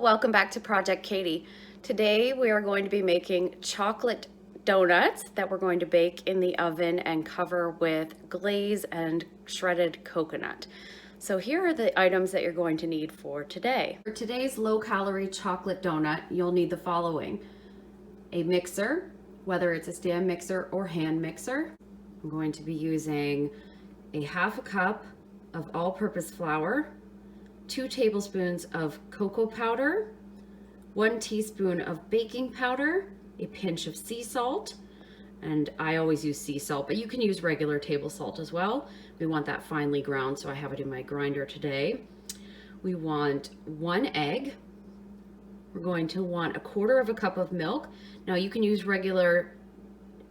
welcome back to Project Katie. Today we are going to be making chocolate donuts that we're going to bake in the oven and cover with glaze and shredded coconut. So here are the items that you're going to need for today. For today's low-calorie chocolate donut, you'll need the following: a mixer, whether it's a stand mixer or hand mixer. I'm going to be using a half a cup of all-purpose flour, 2 tablespoons of cocoa powder, 1 teaspoon of baking powder, a pinch of sea salt, and I always use sea salt, but you can use regular table salt as well. We want that finely ground, so I have it in my grinder today. We want 1 egg. We're going to want 1/4 cup of milk. Now you can use regular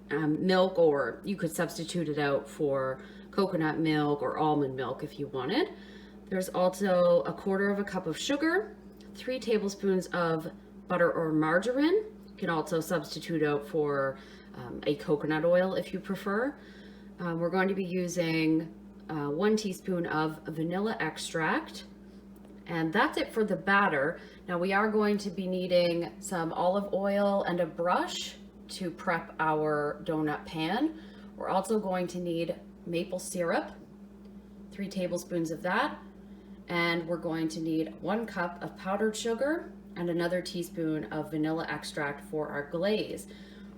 milk, or you could substitute it out for coconut milk or almond milk if you wanted. There's also 1/4 cup of sugar, 3 tablespoons of butter or margarine. You can also substitute out for a coconut oil if you prefer. We're going to be using 1 teaspoon of vanilla extract, and that's it for the batter. Now we are going to be needing some olive oil and a brush to prep our donut pan. We're also going to need maple syrup, 3 tablespoons of that. And we're going to need 1 cup of powdered sugar and another teaspoon of vanilla extract for our glaze.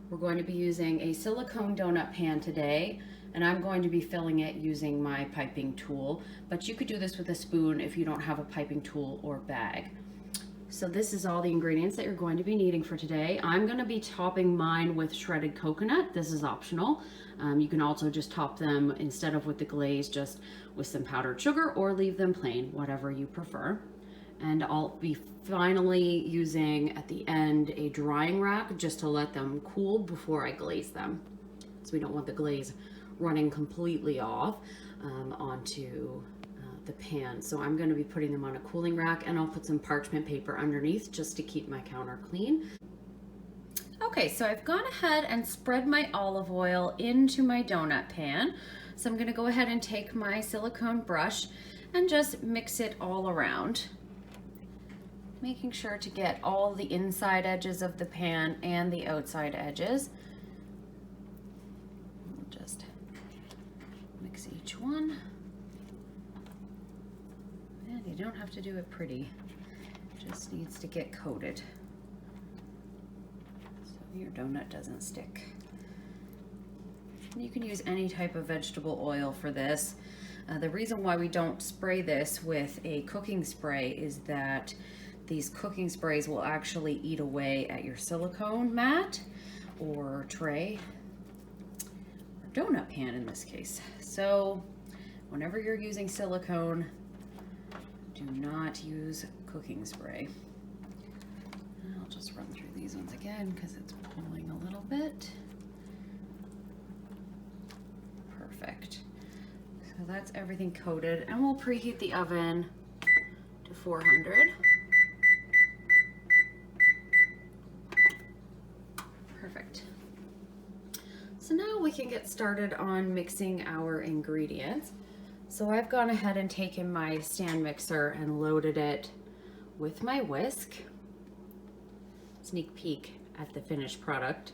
We're going to be using a silicone donut pan today, and I'm going to be filling it using my piping tool, but you could do this with a spoon if you don't have a piping tool or bag. So this is all the ingredients that you're going to be needing for today. I'm going to be topping mine with shredded coconut. This is optional. You can also just top them, instead of with the glaze, just with some powdered sugar, or leave them plain, whatever you prefer. And I'll be finally using at the end a drying rack just to let them cool before I glaze them. So we don't want the glaze running completely off onto the pan. So I'm going to be putting them on a cooling rack, and I'll put some parchment paper underneath just to keep my counter clean. Okay, so I've gone ahead and spread my olive oil into my donut pan. So I'm going to go ahead and take my silicone brush and just mix it all around, making sure to get all the inside edges of the pan and the outside edges. We'll just mix each one. And you don't have to do it pretty, it just needs to get coated so your donut doesn't stick. And you can use any type of vegetable oil for this. The reason why we don't spray this with a cooking spray is that these cooking sprays will actually eat away at your silicone mat or tray, or donut pan in this case. So whenever you're using silicone, do not use cooking spray. I'll just run through these ones again because it's pulling a little bit. Perfect. So that's everything coated, and we'll preheat the oven to 400. Perfect. So now we can get started on mixing our ingredients. So I've gone ahead and taken my stand mixer and loaded it with my whisk. Sneak peek at the finished product.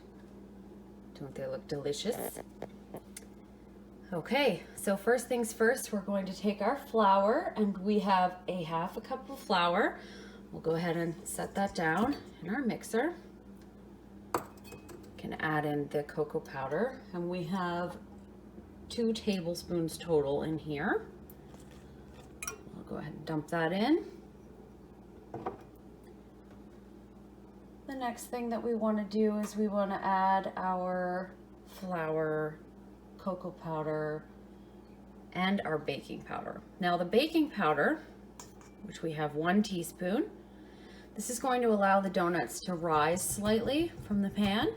Don't they look delicious? Okay, so first things first, we're going to take our flour, and we have a half a cup of flour. We'll go ahead and set that down in our mixer. Can add in the cocoa powder, and we have 2 tablespoons total in here. I'll go ahead and dump that in. The next thing that we want to do is we want to add our flour, cocoa powder, and our baking powder. Now the baking powder, which we have 1 teaspoon, this is going to allow the donuts to rise slightly from the pan.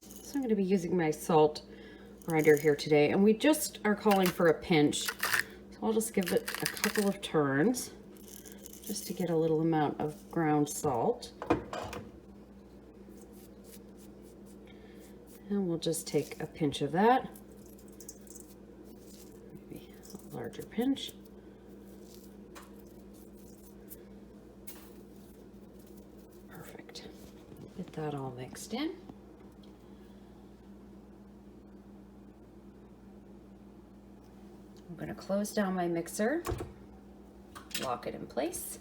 So I'm going to be using my salt grinder here today, and we just are calling for a pinch. So I'll just give it a couple of turns just to get a little amount of ground salt. And we'll just take a pinch of that, maybe a larger pinch. that all mixed in. I'm going to close down my mixer, lock it in place,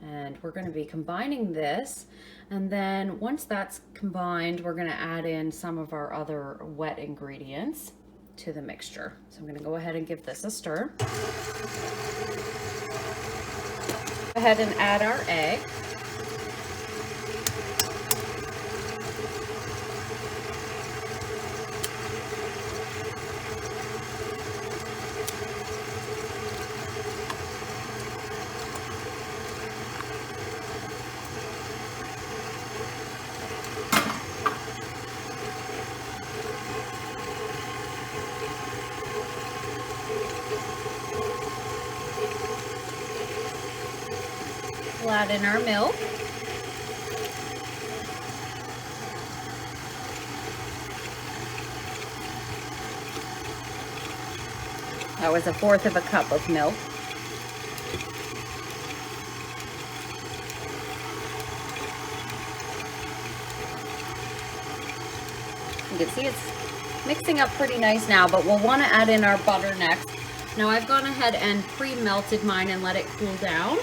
and we're going to be combining this. And then once that's combined, we're going to add in some of our other wet ingredients to the mixture. So I'm going to go ahead and give this a stir. Go ahead and add our egg. We'll add in our milk. That was 1/4 cup of milk. You can see it's mixing up pretty nice now, but we'll want to add in our butter next. Now I've gone ahead and pre-melted mine and let it cool down.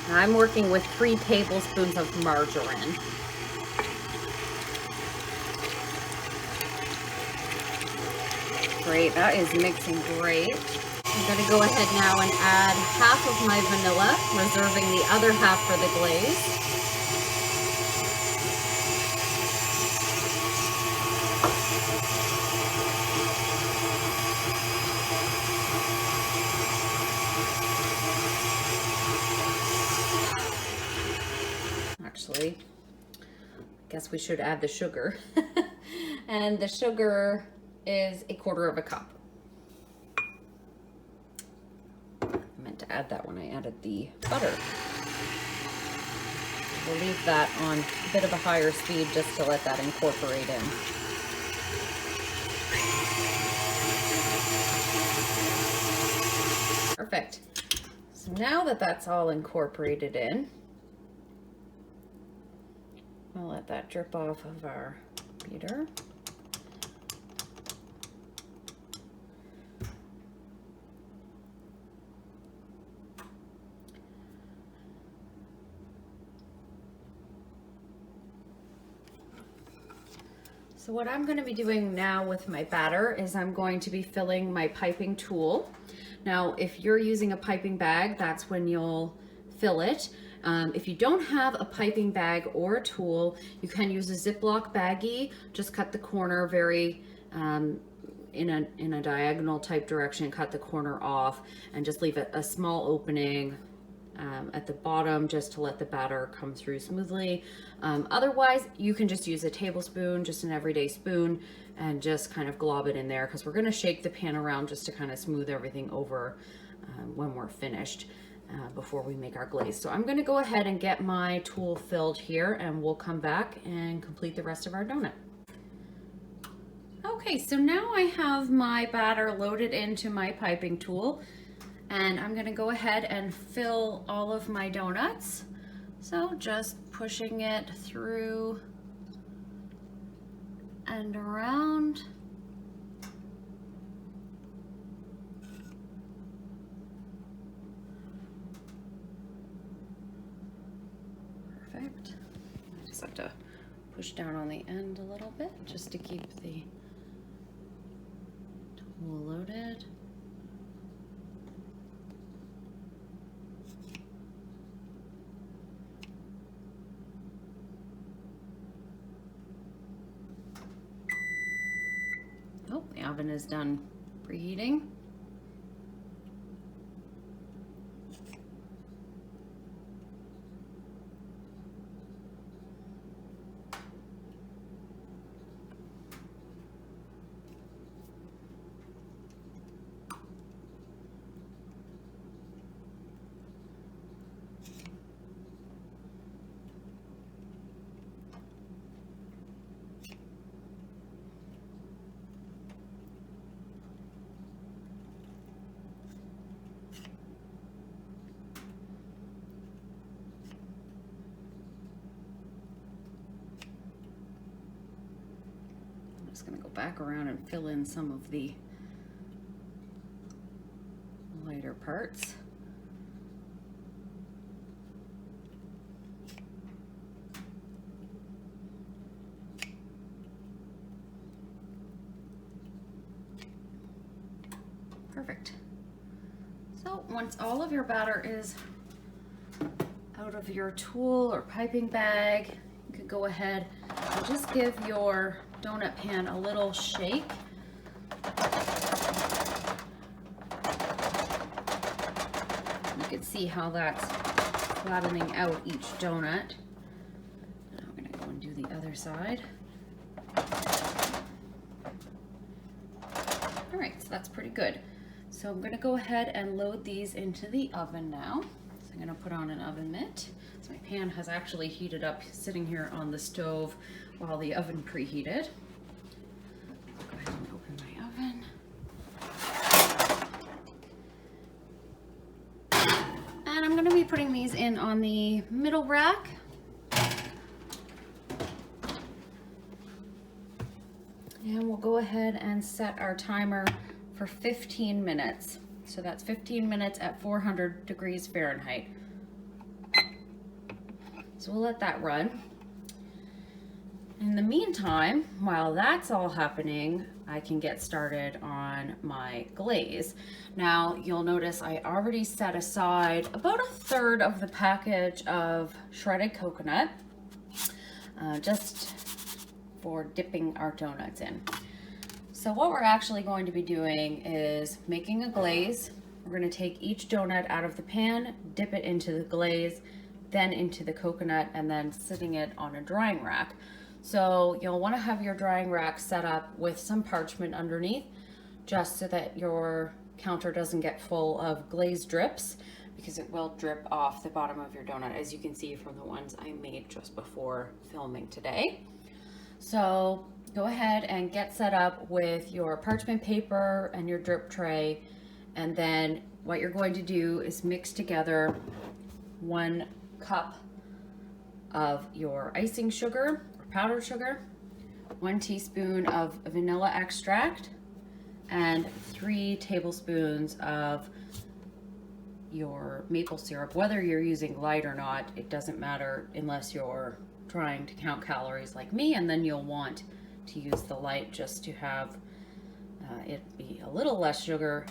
Now I'm working with 3 tablespoons of margarine. Great, that is mixing great. I'm going to go ahead now and add half of my vanilla, reserving the other half for the glaze. Actually, I guess we should add the sugar. And the sugar is 1/4 cup. I meant to add that when I added the butter. We'll leave that on a bit of a higher speed just to let that incorporate in. Perfect. So now that that's all incorporated in, I'll let that drip off of our beater. So what I'm going to be doing now with my batter is I'm going to be filling my piping tool. Now, if you're using a piping bag, that's when you'll fill it. If you don't have a piping bag or a tool, you can use a Ziploc baggie. Just cut the corner very in a diagonal type direction, cut the corner off, and just leave a small opening at the bottom just to let the batter come through smoothly. Otherwise, you can just use a tablespoon, just an everyday spoon, and just kind of glob it in there, because we're going to shake the pan around just to kind of smooth everything over when we're finished before we make our glaze. So I'm going to go ahead and get my tool filled here, and we'll come back and complete the rest of our donut. Okay, so now I have my batter loaded into my piping tool, and I'm going to go ahead and fill all of my donuts. So just pushing it through and around. Perfect. I just have to push down on the end a little bit just to keep the tool loaded. Oh, the oven is done preheating. just gonna go back around and fill in some of the lighter parts. Perfect. So once all of your batter is out of your tool or piping bag, you could go ahead and just give your donut pan a little shake. You can see how that's flattening out each donut. Now we're gonna go and do the other side. All right, so that's pretty good. So I'm gonna go ahead and load these into the oven now. So I'm gonna put on an oven mitt. So my pan has actually heated up sitting here on the stove while the oven preheated. Go ahead and open my oven. And I'm gonna be putting these in on the middle rack. And we'll go ahead and set our timer for 15 minutes. So that's 15 minutes at 400 degrees Fahrenheit. So we'll let that run. In the meantime, while that's all happening, I can get started on my glaze. Now, you'll notice I already set aside about a third of the package of shredded coconut, just for dipping our donuts in. So what we're actually going to be doing is making a glaze. We're going to take each donut out of the pan, dip it into the glaze, then into the coconut, and then sitting it on a drying rack. So you'll want to have your drying rack set up with some parchment underneath, just so that your counter doesn't get full of glaze drips, because it will drip off the bottom of your donut, as you can see from the ones I made just before filming today. So go ahead and get set up with your parchment paper and your drip tray, and then what you're going to do is mix together 1 cup of your icing sugar or powdered sugar, 1 teaspoon of vanilla extract, and 3 tablespoons of your maple syrup. Whether you're using light or not, it doesn't matter unless you're trying to count calories like me, and then you'll want to use the light just to have it be a little less sugar,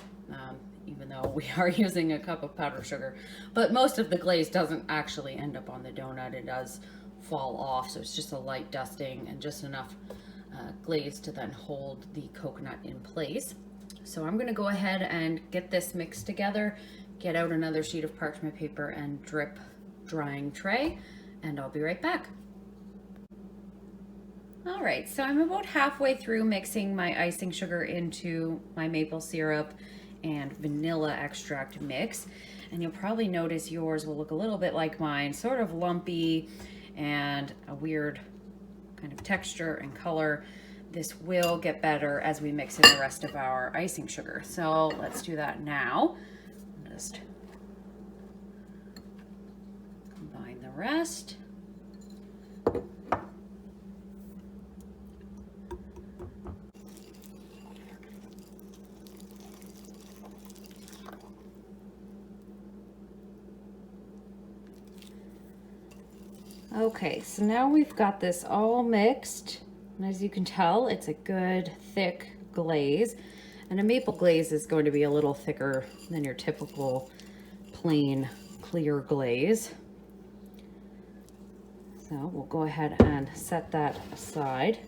even though we are using a cup of powdered sugar. But most of the glaze doesn't actually end up on the donut. It does fall off, so it's just a light dusting and just enough glaze to then hold the coconut in place. So I'm gonna go ahead and get this mixed together, get out another sheet of parchment paper and drip drying tray, and I'll be right back. All right, so I'm about halfway through mixing my icing sugar into my maple syrup and vanilla extract mix. And you'll probably notice yours will look a little bit like mine, sort of lumpy and a weird kind of texture and color. This will get better as we mix in the rest of our icing sugar. So let's do that now. Just combine the rest. Okay, so now we've got this all mixed, and as you can tell, it's a good thick glaze, and a maple glaze is going to be a little thicker than your typical plain clear glaze. So we'll go ahead and set that aside.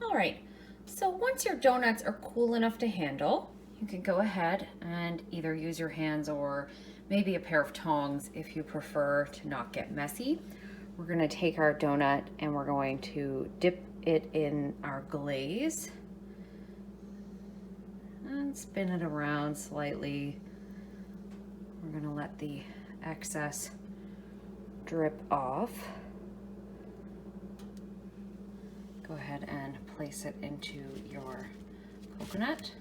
All right, so once your donuts are cool enough to handle, you can go ahead and either use your hands or maybe a pair of tongs if you prefer to not get messy. We're gonna take our donut and we're going to dip it in our glaze and spin it around slightly. We're gonna let the excess drip off. Go ahead and place it into your coconut.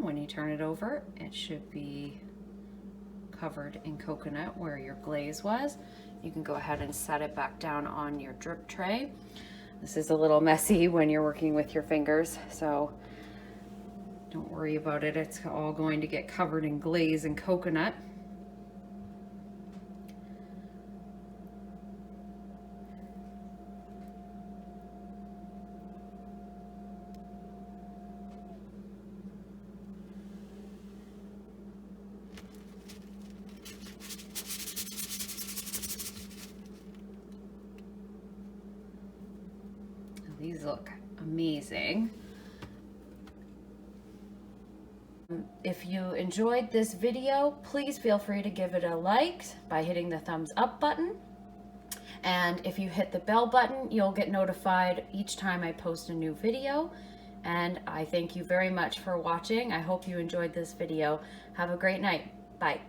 when you turn it over, it should be covered in coconut where your glaze was. You can go ahead and set it back down on your drip tray. This is a little messy when you're working with your fingers, so don't worry about it. It's all going to get covered in glaze and coconut. These look amazing. If you enjoyed this video, please feel free to give it a like by hitting the thumbs up button. And if you hit the bell button, you'll get notified each time I post a new video. And I thank you very much for watching. I hope you enjoyed this video. Have a great night. Bye.